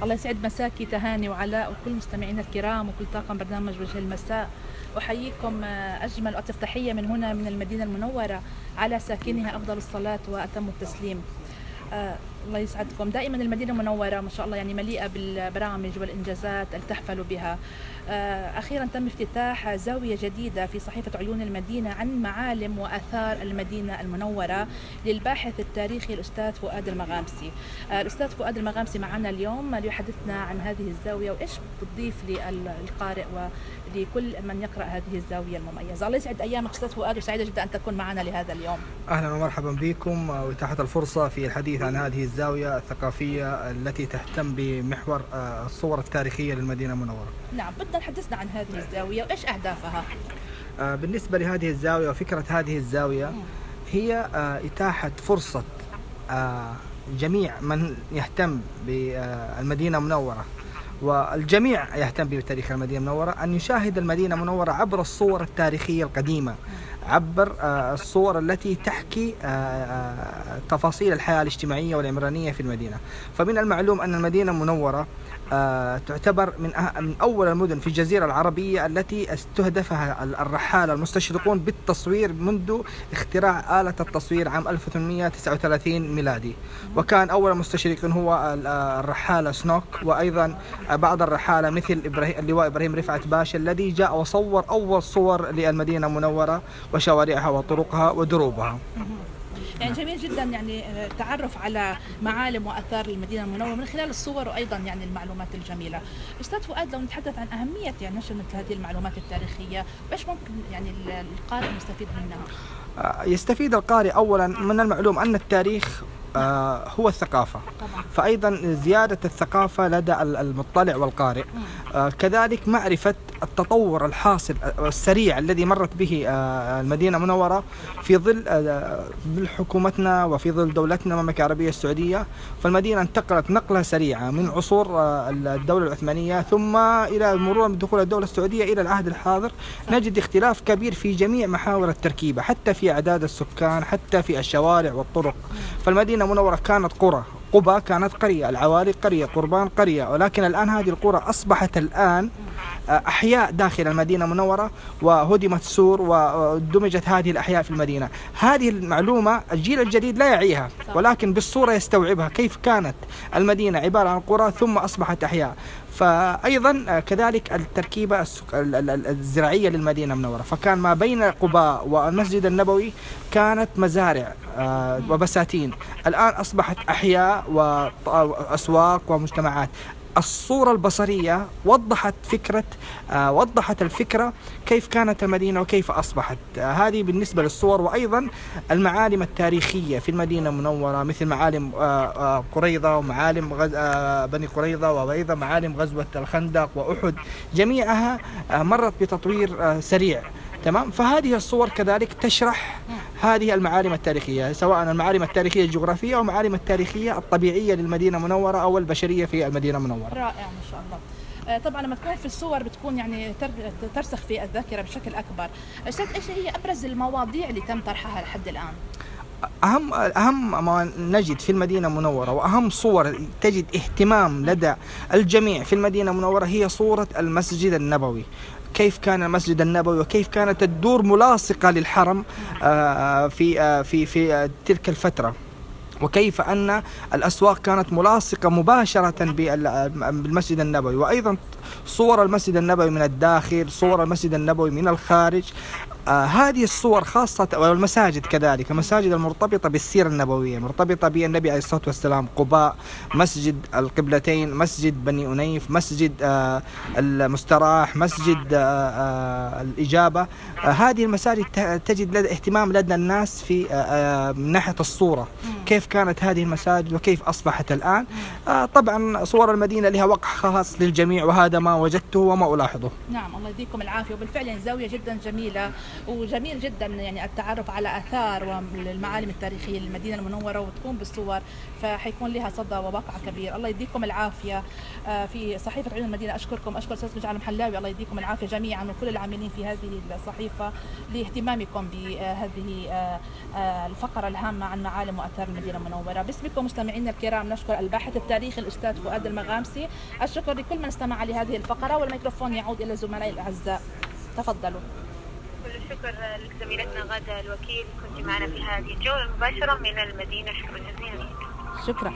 الله يسعد مساكي تهاني وعلاء وكل مستمعينا الكرام وكل طاقم برنامج وجه المساء. أحييكم أجمل وأطيب تحية من هنا من المدينة المنورة، على ساكنها أفضل الصلاة وأتم التسليم. الله يسعدكم. دائما المدينة المنورة ما شاء الله يعني مليئة بالبرامج والإنجازات اللي تحفلوا بها. أخيرا تم افتتاح زاوية جديدة في صحيفة عيون المدينة عن معالم وآثار المدينة المنورة للباحث التاريخي الأستاذ فؤاد المغامسي. الأستاذ فؤاد المغامسي معنا اليوم ليحدثنا عن هذه الزاوية وإيش بتضيف للقارئ ولكل من يقرأ هذه الزاوية المميزة. الله يسعد أيامك أستاذ فؤاد، وسعيدة جدا أن تكون معنا لهذا اليوم. أهلا ومرحبا بكم، وإتاحة الفرصة في الحديث عن هذه الزاوية الثقافية التي تهتم بمحور الصور التاريخية للمدينة المنورة. نعم، بدنا نحدثنا عن هذه الزاوية وإيش أهدافها؟ بالنسبة لهذه الزاوية وفكرة هذه الزاوية هي إتاحة فرصة جميع من يهتم بالمدينة المنورة، والجميع يهتم بتاريخ المدينة المنورة، أن يشاهد المدينة المنورة عبر الصور التاريخية القديمة، عبر الصور التي تحكي تفاصيل الحياة الاجتماعية والعمرانية في المدينة. فمن المعلوم أن المدينة المنورة تعتبر من أول المدن في الجزيرة العربية التي استهدفها الرحالة المستشرقون بالتصوير منذ اختراع آلة التصوير عام 1839 ميلادي. وكان أول مستشرق هو الرحالة سنوك، وأيضا بعض الرحالة مثل اللواء إبراهيم رفعت باشا الذي جاء وصور أول صور للمدينة المنورة وشوارعها وطرقها ودروبها. يعني جميل جدا يعني التعرف على معالم وآثار المدينة المنورة من خلال الصور وأيضا يعني المعلومات الجميلة. أستاذ فؤاد، لو نتحدث عن أهمية يعني نشر مثل هذه المعلومات التاريخية، إيش ممكن يعني القارئ يستفيد منها؟ يستفيد القارئ أولا من المعلوم أن التاريخ هو الثقافة طبعا. فأيضا زيادة الثقافة لدى المطلع والقارئ، كذلك معرفة التطور الحاصل السريع الذي مرت به المدينة المنورة في ظل حكومتنا وفي ظل دولتنا المملكة العربية السعودية. فالمدينة انتقلت نقلة سريعة من عصور الدولة العثمانية ثم إلى مرور بدخول الدولة السعودية إلى العهد الحاضر. نجد اختلاف كبير في جميع محاور التركيبة، حتى في أعداد السكان، حتى في الشوارع والطرق. فالمدينة المنورة كانت قرى، قبة كانت قرية، العوالي قرية، قربان قرية، ولكن الآن هذه القرى أصبحت الآن أحياء داخل المدينة المنورة، وهدمت سور ودمجت هذه الأحياء في المدينة. هذه المعلومة الجيل الجديد لا يعيها، ولكن بالصورة يستوعبها كيف كانت المدينة عبارة عن قرى ثم أصبحت أحياء. فأيضا كذلك التركيبة الزراعية للمدينة المنورة، فكان ما بين قباء والمسجد النبوي كانت مزارع وبساتين، الآن أصبحت أحياء وأسواق ومجتمعات. الصورة البصرية وضحت الفكرة كيف كانت المدينة وكيف أصبحت. هذه بالنسبة للصور. وأيضا المعالم التاريخية في المدينة المنورة مثل معالم قريظة ومعالم بني قريظة، وأيضا معالم غزوة الخندق وأحد، جميعها مرت بتطوير سريع. تمام. فهذه الصور كذلك تشرح هذه المعالم التاريخية، سواء المعالم التاريخية الجغرافية أو المعالم التاريخية الطبيعية للمدينة المنورة أو البشرية في المدينة المنورة. رائع ما شاء الله. طبعا لما تكون في الصور بتكون يعني ترسخ في الذاكرة بشكل أكبر. أستاذ، إيش هي أبرز المواضيع اللي تم طرحها لحد الآن؟ أهم ما نجد في المدينة المنورة وأهم صور تجد اهتمام لدى الجميع في المدينة المنورة هي صورة المسجد النبوي. كيف كان المسجد النبوي وكيف كانت الدور ملاصقة للحرم في تلك الفترة، وكيف أن الأسواق كانت ملاصقة مباشرة بالمسجد النبوي. وأيضا صور المسجد النبوي من الداخل، صور المسجد النبوي من الخارج. هذه الصور خاصة، والمساجد كذلك، المساجد المرتبطة بالسيرة النبوية، مرتبطة بالنبي عليه الصلاة والسلام، قباء، مسجد القبلتين، مسجد بني أنيف، مسجد المستراح، مسجد الإجابة. هذه المساجد تجد اهتمام لدى الناس في من ناحية الصورة، كيف كانت هذه المساجد وكيف أصبحت الآن. طبعا صور المدينة لها وقع خاص للجميع، وهذا ما وجدته وما ألاحظه. نعم، الله يديكم العافية. وبالفعل زاوية جدا جميلة وجميل جدا يعني التعرف على آثار والمعالم التاريخية للمدينة المنورة وتكون بالصور، فحيكون لها صدى وواقع كبير. الله يديكم العافية. في صحيفة عيون المدينة أشكركم، أشكر أستاذ مجعل المحلاوي، الله يديكم العافية جميعا وكل العاملين في هذه الصحيفة لاهتمامكم بهذه الفقرة الهامة عن معالم وآثار المدينة المنورة. باسمكم مستمعينا الكرام نشكر الباحث التاريخي الأستاذ فؤاد المغامسي. الشكر لكل من استمع لهذه الفقرة، والميكروفون يعود إلى زملائي الأعزاء. تفضلوا. كل الشكر لك زميلتنا غادة الوكيل، كنت معنا في هذه الجولة المباشرة من المدينة، شكرا جزيلا. شكرا.